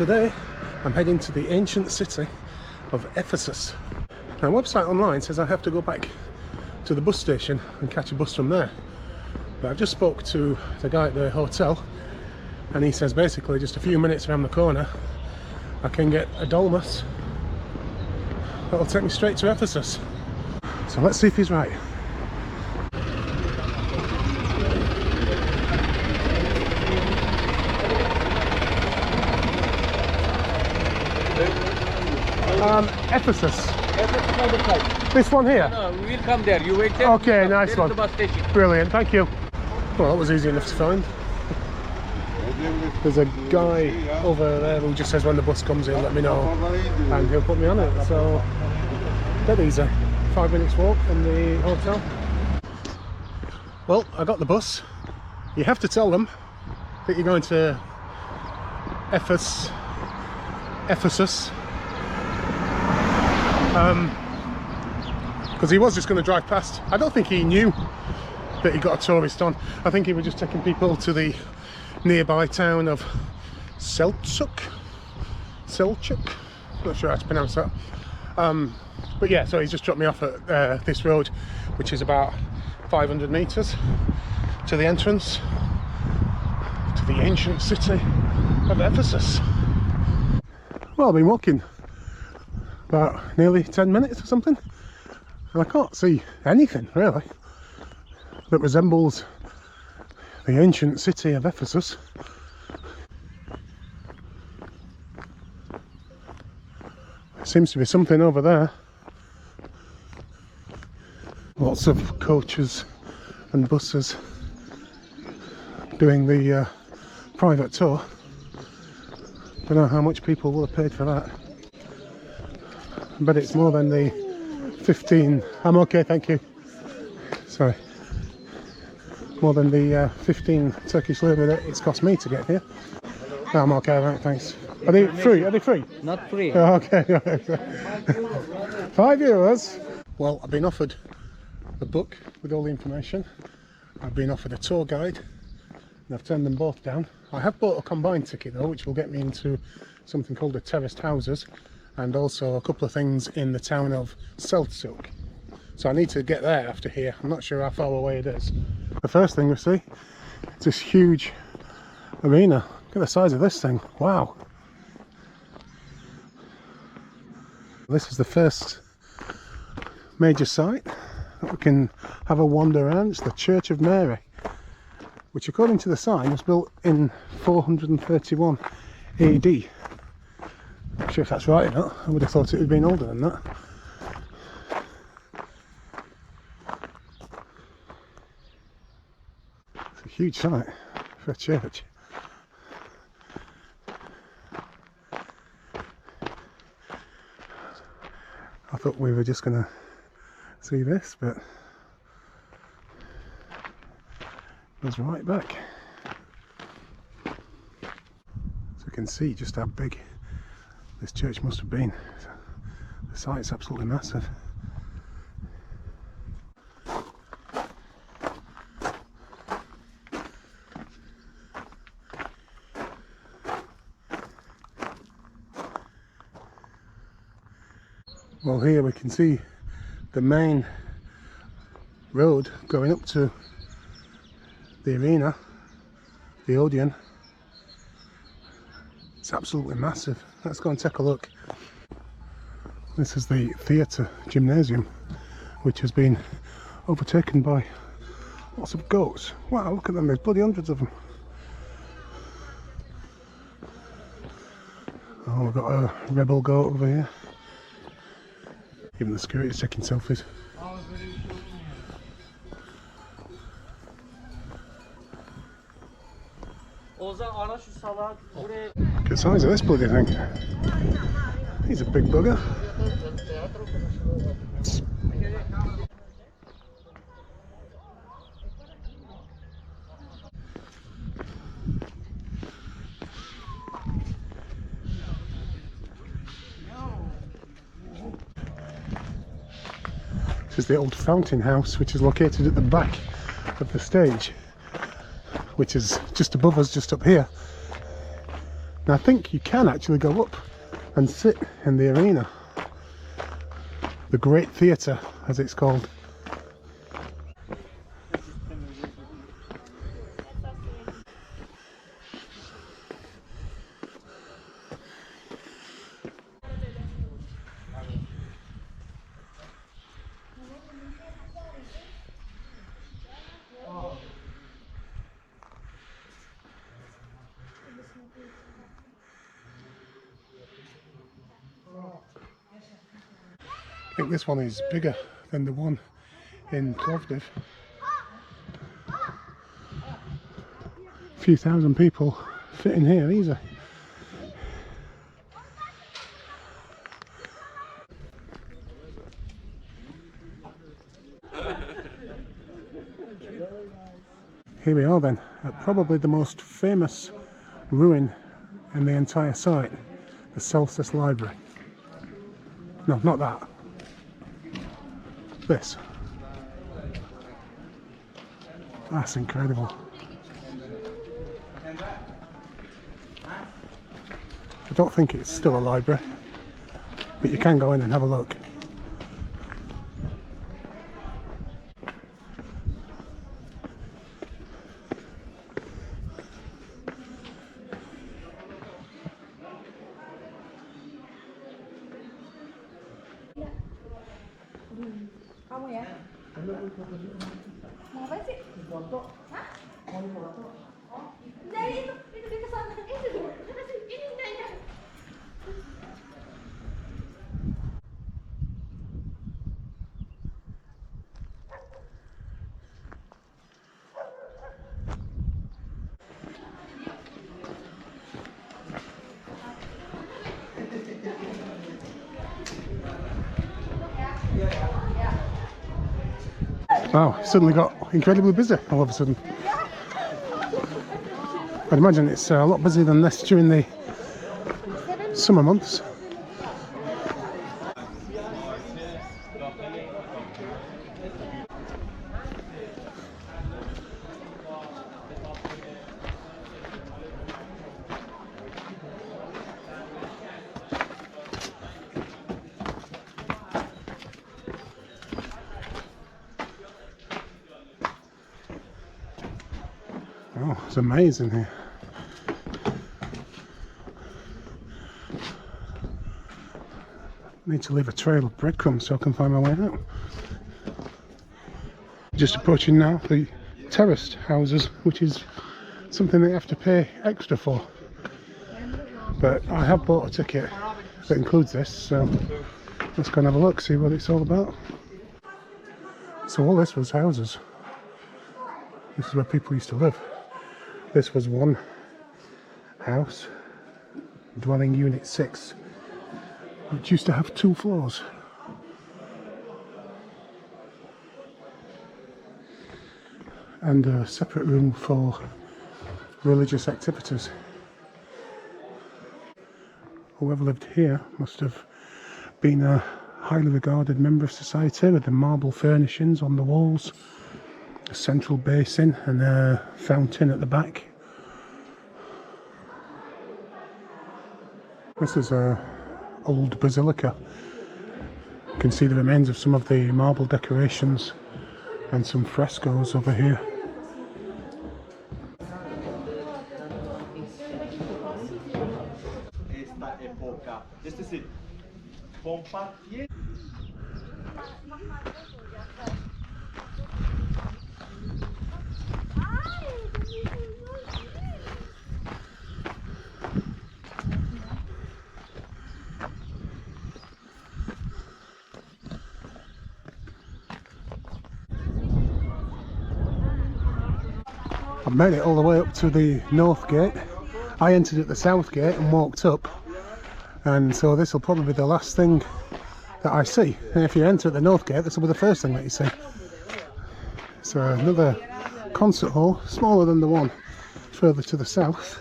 Today I'm heading to the ancient city of Ephesus. Now, the website online says I have to go back to the bus station and catch a bus from there. But I've just spoke to the guy at the hotel and he says basically just a few minutes around the corner I can get a dolmus that'll take me straight to Ephesus. So let's see if he's right. Ephesus. This one here? No, we will come there. You wait there. Okay, nice one. The bus station. Brilliant, thank you. Well, that was easy enough to find. There's a guy over there who just says when the bus comes in, let me know, and he'll put me on it. So, dead easy. 5 minutes walk from the hotel. Well, I got the bus. You have to tell them that you're going to Ephesus. Because he was just going to drive past. I don't think he knew that he got a tourist on. I think he was just taking people to the nearby town of Selçuk. Not sure how to pronounce that. But yeah, so he's just dropped me off at this road, which is about 500 meters to the entrance to the ancient city of Ephesus. Well, I've been walking about nearly 10 minutes or something, and I can't see anything really that resembles the ancient city of Ephesus. There seems to be something over there. Lots of coaches and buses doing the private tour. Don't know how much people will have paid for that, but it's more than the 15. I'm okay, thank you. Sorry. More than the 15 Turkish lira that it's cost me to get here. No, I'm okay, right, thanks. Are they free? Are they free? Not free. Oh, okay. €5. Well, I've been offered a book with all the information. I've been offered a tour guide, and I've turned them both down. I have bought a combined ticket though, which will get me into something called the terraced houses, and also a couple of things in the town of Selçuk. So I need to get there after here. I'm not sure how far away it is. The first thing we see is this huge arena. Look at the size of this thing. Wow. This is the first major site that we can have a wander around. It's the Church of Mary, which according to the sign was built in 431 AD. Not sure if that's right or not. I would have thought it would have been older than that. It's a huge site for a church. I thought we were just going to see this, but it was right back. So you can see just how big this church must have been. The site's absolutely massive. Well, here we can see the main road going up to the arena, the Odeon. It's absolutely massive. Let's go and take a look. This is the theatre gymnasium, which has been overtaken by lots of goats. Wow, look at them, there's bloody hundreds of them. Oh, we've got a rebel goat over here. Even the security's taking selfies. Look at the size of this bloody thing. He's a big bugger. This is the old fountain house, which is located at the back of the stage, which is just above us, just up here. And I think you can actually go up and sit in the arena. The Great Theatre, as it's called. I think this one is bigger than the one in Plovdiv. A few thousand people fit in here easy. Here we are then, at probably the most famous ruin in the entire site, the Celsus Library. No, not that. This. That's incredible. I don't think it's still a library, but you can go in and have a look. Kamu ya? Mau apa sih? Hah? Dari itu dia kesana itu. Ini enggaknya. Wow, it suddenly got incredibly busy all of a sudden. I'd imagine it's a lot busier than this during the summer months. Oh, it's amazing here. Need to leave a trail of breadcrumbs so I can find my way out. Just approaching now the terraced houses, which is something that you have to pay extra for. But I have bought a ticket that includes this, so let's go and have a look, see what it's all about. So all this was houses. This is where people used to live. This was one house, dwelling unit 6, which used to have 2 floors. And a separate room for religious activities. Whoever lived here must have been a highly regarded member of society, with the marble furnishings on the walls, a central basin and a fountain at the back. This is a old basilica. You can see the remains of some of the marble decorations and some frescoes over here. I've made it all the way up to the north gate. I entered at the south gate and walked up, and so this will probably be the last thing that I see. And if you enter at the north gate, this will be the first thing that you see. So another concert hall, smaller than the one further to the south.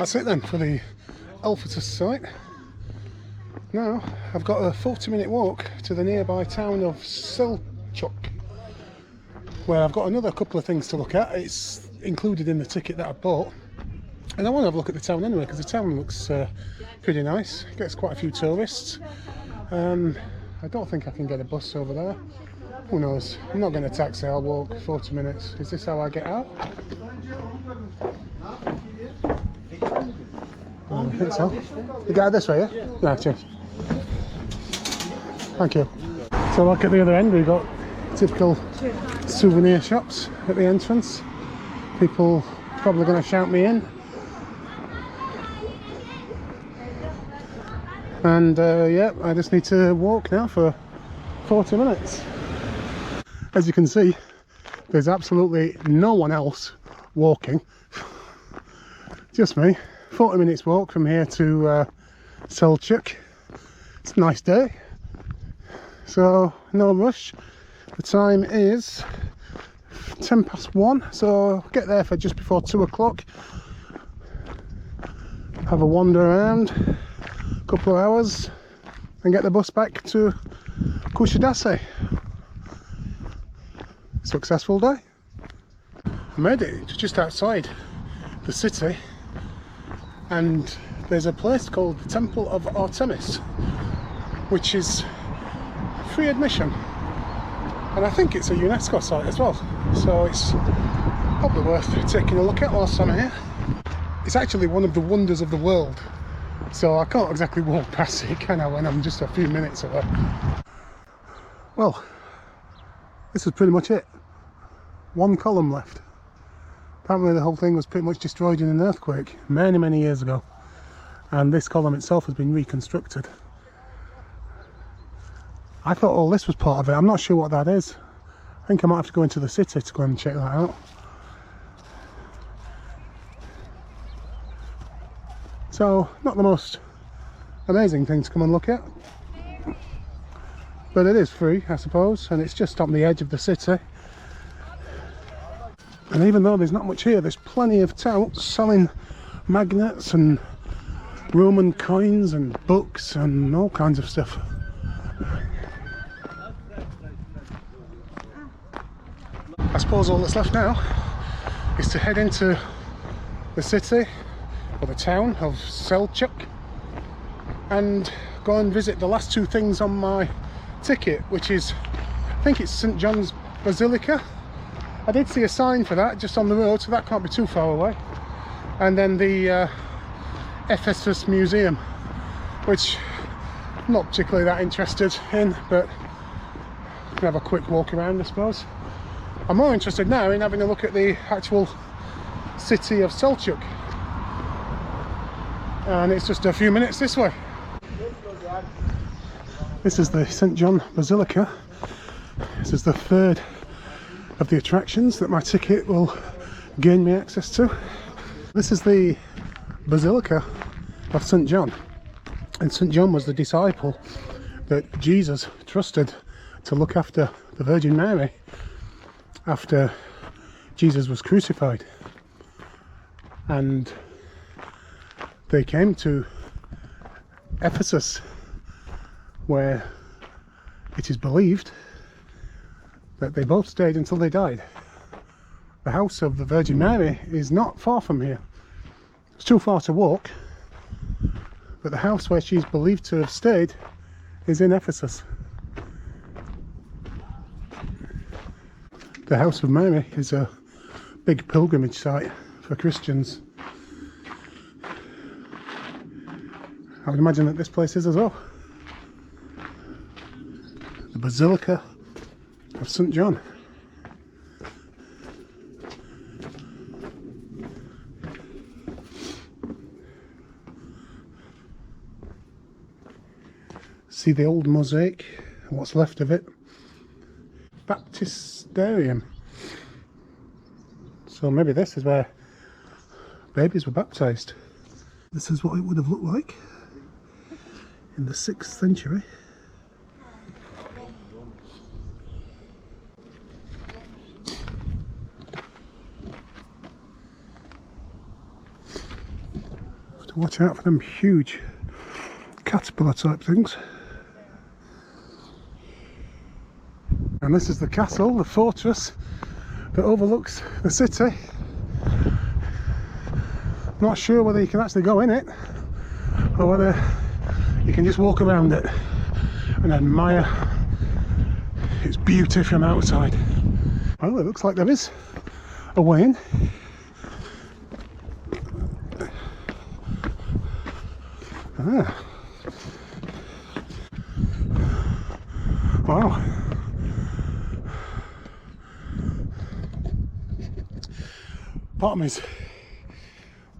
That's it then for the Ephesus site. Now I've got a 40-minute walk to the nearby town of Selçuk, where I've got another couple of things to look at. It's included in the ticket that I bought, and I want to have a look at the town anyway because the town looks pretty nice. It gets quite a few tourists. I don't think I can get a bus over there. Who knows? I'm not going to taxi, I'll walk 40 minutes. Is this how I get out? I think so. You get out this way, yeah? Yeah, cheers. Thank you. So like at the other end, we've got typical souvenir shops at the entrance. People probably going to shout me in. And yeah, I just need to walk now for 40 minutes. As you can see, there's absolutely no one else walking. Just me. 40 minutes walk from here to Selçuk. It's a nice day, so no rush. The time is 1:10, so I'll get there for just before 2 o'clock. Have a wander around, a couple of hours, and get the bus back to Kusadasi. Successful day. I made it just outside the city, and there's a place called the Temple of Artemis, which is free admission, and I think it's a UNESCO site as well, so it's probably worth taking a look at whilst I'm here. It's actually one of the wonders of the world, so I can't exactly walk past it, can I, when I'm just a few minutes away. Well, this is pretty much it. One column left. Apparently the whole thing was pretty much destroyed in an earthquake many years ago, and this column itself has been reconstructed. I thought all this was part of it. I'm not sure what that is. I think I might have to go into the city to go and check that out. So, not the most amazing thing to come and look at, but it is free, I suppose, and it's just on the edge of the city. And even though there's not much here, there's plenty of touts selling magnets and Roman coins and books and all kinds of stuff. I suppose all that's left now is to head into the city, or the town of Selçuk, and go and visit the last two things on my ticket, which is, I think it's St. John's Basilica. I did see a sign for that just on the road, so that can't be too far away. And then the Ephesus Museum, which I'm not particularly that interested in, but I can have a quick walk around, I suppose. I'm more interested now in having a look at the actual city of Selçuk, and it's just a few minutes this way. This is the St. John Basilica. This is the third of the attractions that my ticket will gain me access to. This is the Basilica of St. John, and St. John was the disciple that Jesus trusted to look after the Virgin Mary after Jesus was crucified. And they came to Ephesus, where it is believed that they both stayed until they died. The house of the Virgin Mary is not far from here. It's too far to walk, but the house where she's believed to have stayed is in Ephesus. The House of Mary is a big pilgrimage site for Christians. I would imagine that this place is as well. The Basilica of St. John. See the old mosaic, what's left of it. Baptisterium. So maybe this is where babies were baptized. This is what it would have looked like in the 6th century. Watch out for them huge caterpillar type things. And this is the castle, the fortress that overlooks the city. Not sure whether you can actually go in it or whether you can just walk around it and admire its beauty from outside. Well, it looks like there is a way in. Ah. Wow. Part of me is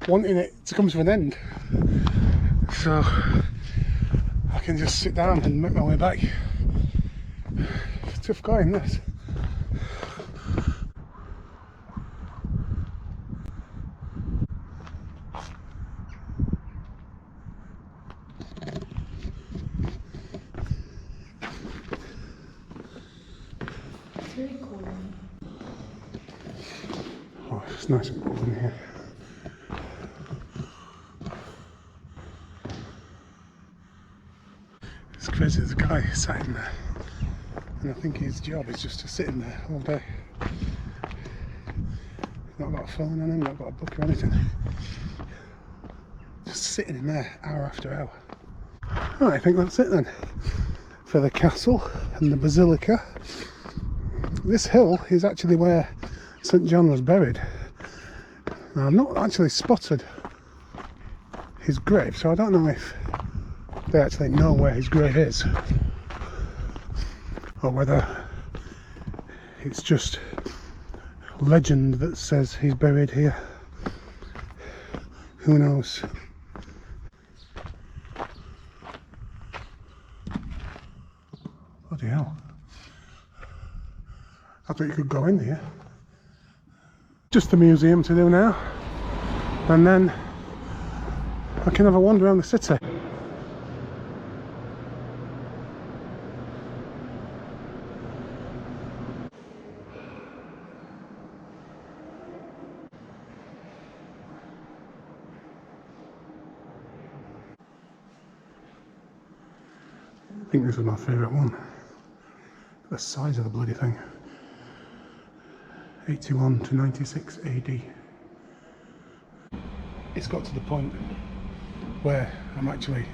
wanting it to come to an end, so I can just sit down and make my way back. It's tough going, this. It's very cool. Oh, it's nice and cool in here. It's crazy, there's a guy sat in there, and I think his job is just to sit in there all day. Not got a phone on him, not got a book or anything. Just sitting in there hour after hour. Right, I think that's it then for the castle and the Basilica. This hill is actually where St. John was buried. Now, I've not actually spotted his grave, so I don't know if they actually know where his grave is, or whether it's just legend that says he's buried here. Who knows? Bloody hell. I thought you could go in here. Just the museum to do now, and then I can have a wander around the city. I think this is my favourite one. The size of the bloody thing. 81 to 96 AD. It's got to the point where I'm actually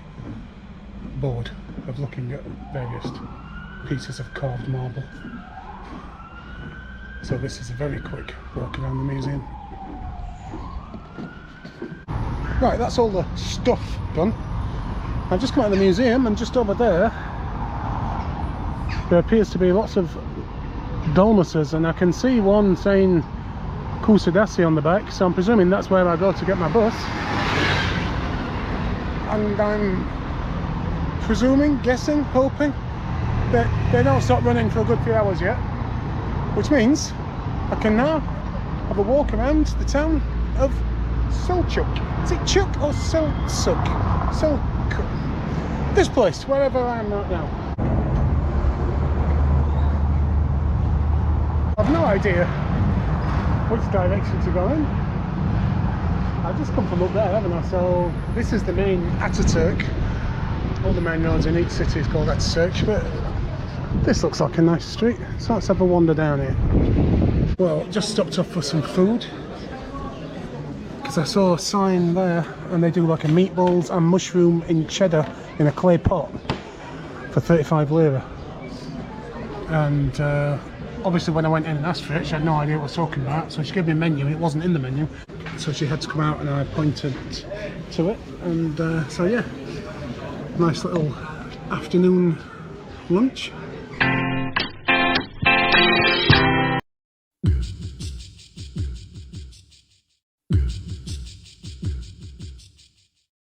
bored of looking at various pieces of carved marble. So this is a very quick walk around the museum. Right, that's all the stuff done. I've just come out of the museum, and just over there appears to be lots of dolmuses, and I can see one saying Kusadasi on the back, so I'm presuming that's where I go to get my bus. And I'm presuming, guessing, hoping that they don't stop running for a good few hours yet, which means I can now have a walk around the town of Selçuk. Is it Chuk or Selçuk? Selçuk. This place, wherever I am right now. I've no idea which direction to go in. I've just come from up there, haven't I? So this is the main Atatürk. All the main roads in each city is called Atatürk, but this looks like a nice street. So let's have a wander down here. Well, just stopped off for some food, because I saw a sign there, and they do like a meatballs and mushroom in cheddar in a clay pot for 35 lira. And obviously when I went in and asked for it, she had no idea what I was talking about, so she gave me a menu. It wasn't in the menu, so she had to come out and I pointed to it. And so yeah, nice little afternoon lunch.